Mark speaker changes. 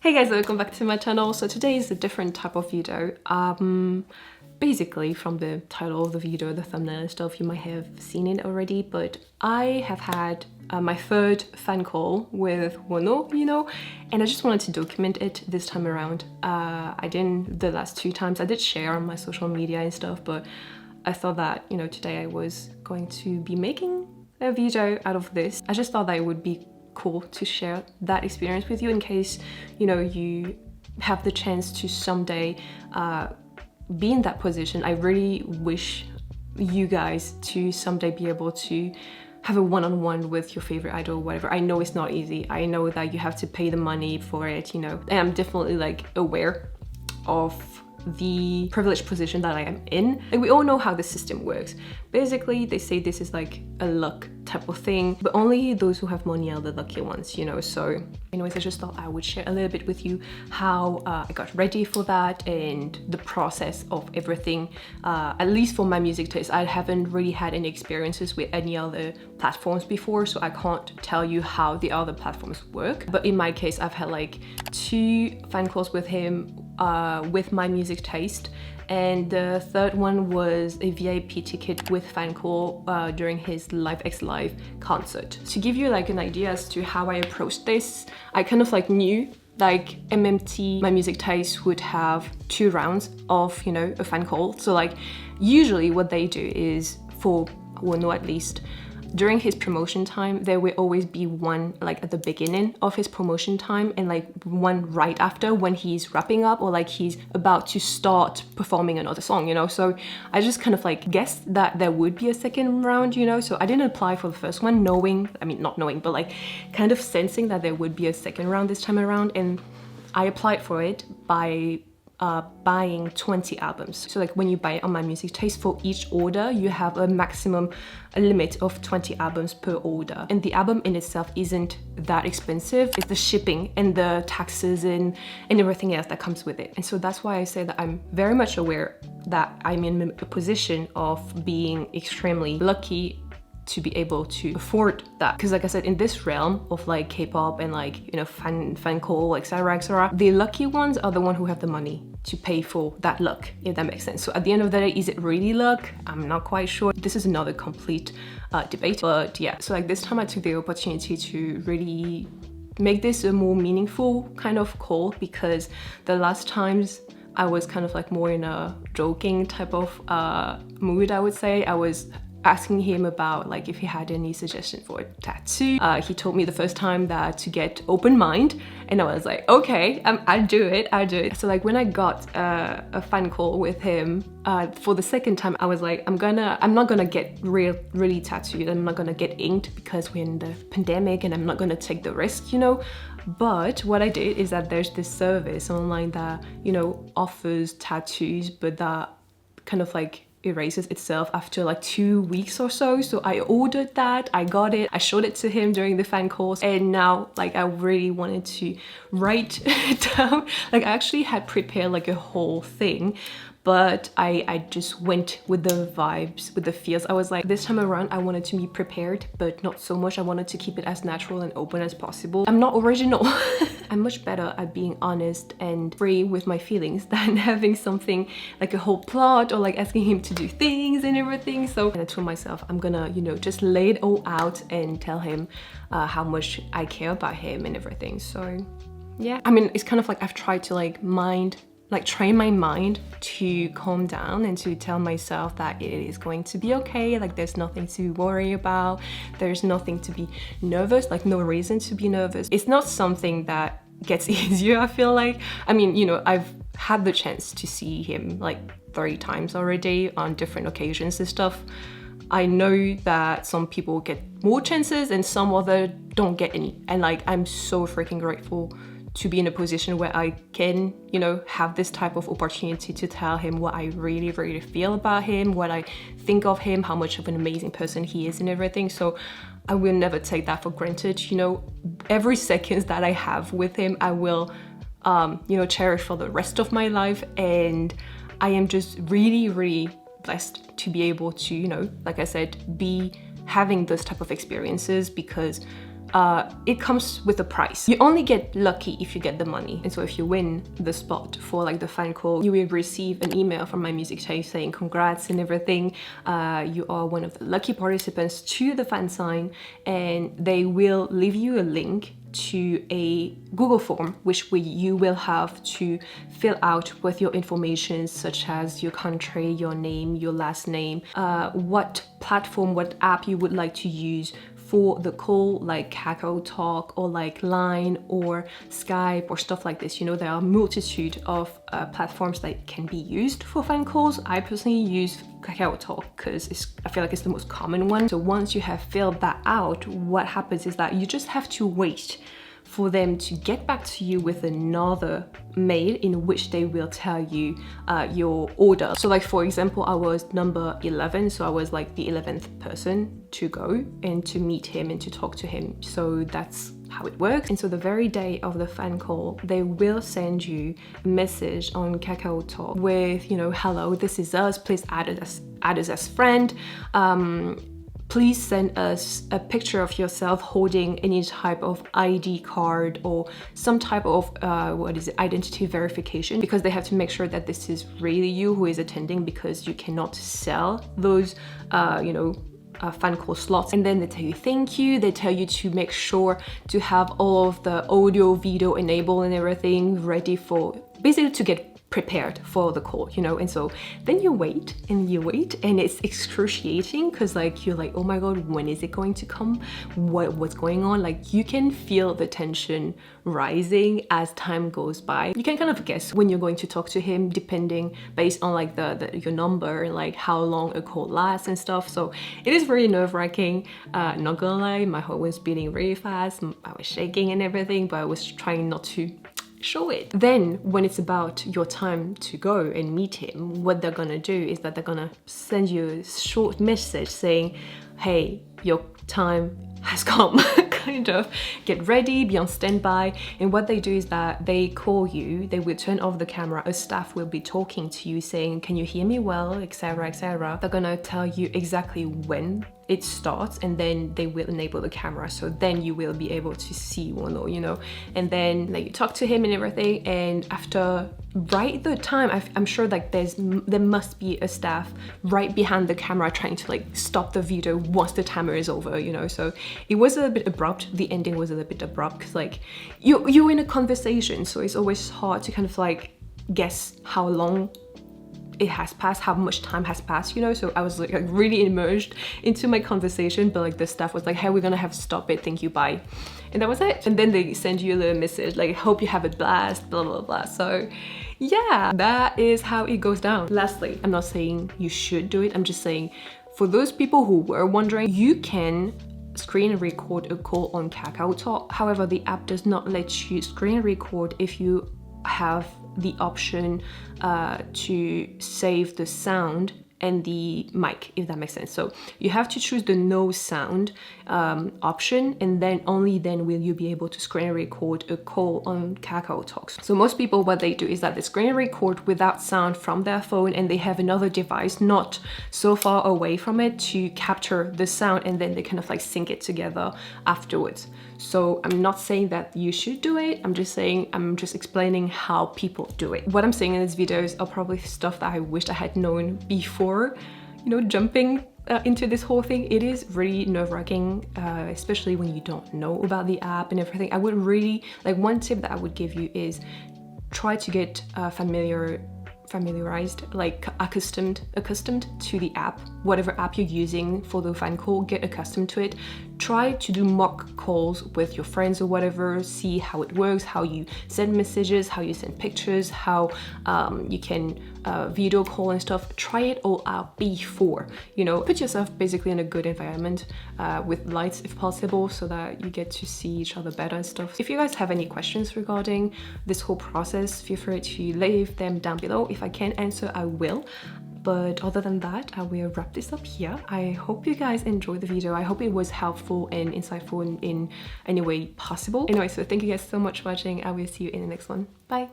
Speaker 1: Hey guys, welcome back to my channel. So today is a different type of video. Basically from the title of the video, the thumbnail and stuff, you might have seen it already, but I have had my third fan call with Wonho, and I just wanted to document it this time around. I didn't the last two times. I did share on my social media and stuff, but I thought that, today I was going to be making a video out of this. I just thought that it would be cool to share that experience with you in case, you have the chance to someday be in that position. I really wish you guys to someday be able to have a one-on-one with your favorite idol or whatever. I know it's not easy. I know that you have to pay the money for it, and I'm definitely aware of the privileged position that I am in. We all know how the system works. Basically, they say this is like a luck type of thing, but only those who have money are the lucky ones, So anyways, I just thought I would share a little bit with you how I got ready for that and the process of everything. At least for my music taste, I haven't really had any experiences with any other platforms before, so I can't tell you how the other platforms work. But in my case, I've had 2 fan calls with him with my music taste, and the third one was a VIP ticket with fan call during his Live X Live concert. To give you an idea as to how I approached this, I kind of knew MMT, my music taste, would have 2 rounds of, a fan call. So usually what they do is, for Wonho at least, during his promotion time, there will always be one at the beginning of his promotion time and one right after when he's wrapping up or he's about to start performing another song, So I just kind of guessed that there would be a second round, So I didn't apply for the first one not knowing, but kind of sensing that there would be a second round this time around. And I applied for it by buying 20 albums. So when you buy it on my music taste, for each order you have a limit of 20 albums per order, and the album in itself isn't that expensive. It's the shipping and the taxes and everything else that comes with it. And so that's why I say that I'm very much aware that I'm in a position of being extremely lucky to be able to afford that. Because I said, in this realm of K-pop and fan call, etc., the lucky ones are the ones who have the money to pay for that luck, if that makes sense. So at the end of the day, is it really luck? I'm not quite sure. This is another complete debate, but yeah. So this time I took the opportunity to really make this a more meaningful kind of call, because the last times I was kind of more in a joking type of mood, I would say. I was asking him about if he had any suggestion for a tattoo. He told me the first time that to get open mind, and I was like, okay, I'll do it. So when I got a fan call with him for the second time, I was like, I'm not gonna get really tattooed. I'm not gonna get inked because we're in the pandemic and I'm not gonna take the risk, But what I did is that there's this service online that, offers tattoos, but that kind of erases itself after 2 weeks or so. So I ordered that, I got it, I showed it to him during the fan calls, and now I really wanted to write it down. I actually had prepared a whole thing, but I just went with the vibes, with the feels. I was this time around I wanted to be prepared, but not so much. I wanted to keep it as natural and open as possible. I'm not original. I'm much better at being honest and free with my feelings than having something a whole plot or asking him to do things and everything. So I told myself I'm gonna, just lay it all out and tell him how much I care about him and everything. So yeah, it's kind of I've tried to train my mind to calm down and to tell myself that it is going to be okay. There's nothing to worry about. There's nothing to be nervous, no reason to be nervous. It's not something that gets easier, I feel like. I've had the chance to see him 3 times already on different occasions and stuff. I know that some people get more chances and some other don't get any. And I'm so freaking grateful to be in a position where I can, have this type of opportunity to tell him what I really, really feel about him, what I think of him, how much of an amazing person he is and everything. So I will never take that for granted. Every second that I have with him, I will, cherish for the rest of my life. And I am just really, really blessed to be able to, like I said, be having this type of experiences, because it comes with a price. You only get lucky if you get the money. And so if you win the spot for like the fan call, you will receive an email from My Music Taste saying congrats and everything. You are one of the lucky participants to the fan sign, and they will leave you a link to a Google form which you will have to fill out with your information such as your country, your name, your last name, what platform, what app you would like to use for the call, like Kakao Talk or like Line or Skype or stuff like this. You know, there are a multitude of platforms that can be used for fan calls. I personally use Kakao Talk because I feel like it's the most common one. So once you have filled that out, what happens is that you just have to wait for them to get back to you with another mail in which they will tell you your order. So like for example, I was number 11, so I was like the 11th person to go and to meet him and to talk to him. So that's how it works. And so the very day of the fan call, they will send you a message on Kakao Talk with, you know, hello, this is us, please add us as friend. Please send us a picture of yourself holding any type of ID card or some type of identity verification, because they have to make sure that this is really you who is attending, because you cannot sell those fan call slots. And then they tell you thank you, they tell you to make sure to have all of the audio, video enabled and everything ready for basically to get prepared for the call, you know. And so then you wait and it's excruciating because like you're like, oh my god, when is it going to come, what's going on? Like you can feel the tension rising as time goes by. You can kind of guess when you're going to talk to him depending based on like your number and like how long a call lasts and stuff. So it is very nerve-wracking. Not gonna lie, my heart was beating really fast, I was shaking and everything, but I was trying not to show it. Then when it's about your time to go and meet him, what they're gonna do is that they're gonna send you a short message saying, hey, your time has come. Kind of get ready, be on standby. And what they do is that they call you, they will turn off the camera, a staff will be talking to you saying, can you hear me well, etc, etc. They're gonna tell you exactly when it starts, and then they will enable the camera, so then you will be able to see Wonho, you know. And then like you talk to him and everything, and after right the time, I'm sure like there must be a staff right behind the camera trying to like stop the video once the timer is over, you know. So it was a bit abrupt, the ending was a little bit abrupt because like you're in a conversation, so it's always hard to kind of like guess how long it has passed, how much time has passed, you know. So I was like really immersed into my conversation, but like the staff was like, hey, we're gonna have to stop it, thank you, bye. And that was it. And then they send you a little message like, hope you have a blast, blah blah blah. So yeah, that is how it goes down. Lastly, I'm not saying you should do it, I'm just saying for those people who were wondering, you can screen record a call on Kakao Talk. However, the app does not let you screen record if you have the option to save the sound and the mic, if that makes sense. So you have to choose the no sound option, and then only then will you be able to screen record a call on Kakao Talks. So most people, what they do is that they screen record without sound from their phone, and they have another device not so far away from it to capture the sound, and then they kind of like sync it together afterwards. So I'm not saying that you should do it, I'm just explaining how people do it. What I'm saying in these videos are probably stuff that I wished I had known before, you know, jumping into this whole thing. It is really nerve-wracking, especially when you don't know about the app and everything. I would really, like, one tip that I would give you is try to get familiarized, like accustomed to the app. Whatever app you're using for the fan call, get accustomed to it. Try to do mock calls with your friends or whatever, see how it works, how you send messages, how you send pictures, how you can video call and stuff. Try it all out before, you know, put yourself basically in a good environment with lights if possible, so that you get to see each other better and stuff. If you guys have any questions regarding this whole process, feel free to leave them down below. If I can answer, I will. But other than that, I will wrap this up here. I hope you guys enjoyed the video. I hope it was helpful and insightful in any way possible. Anyway, so thank you guys so much for watching. I will see you in the next one. Bye.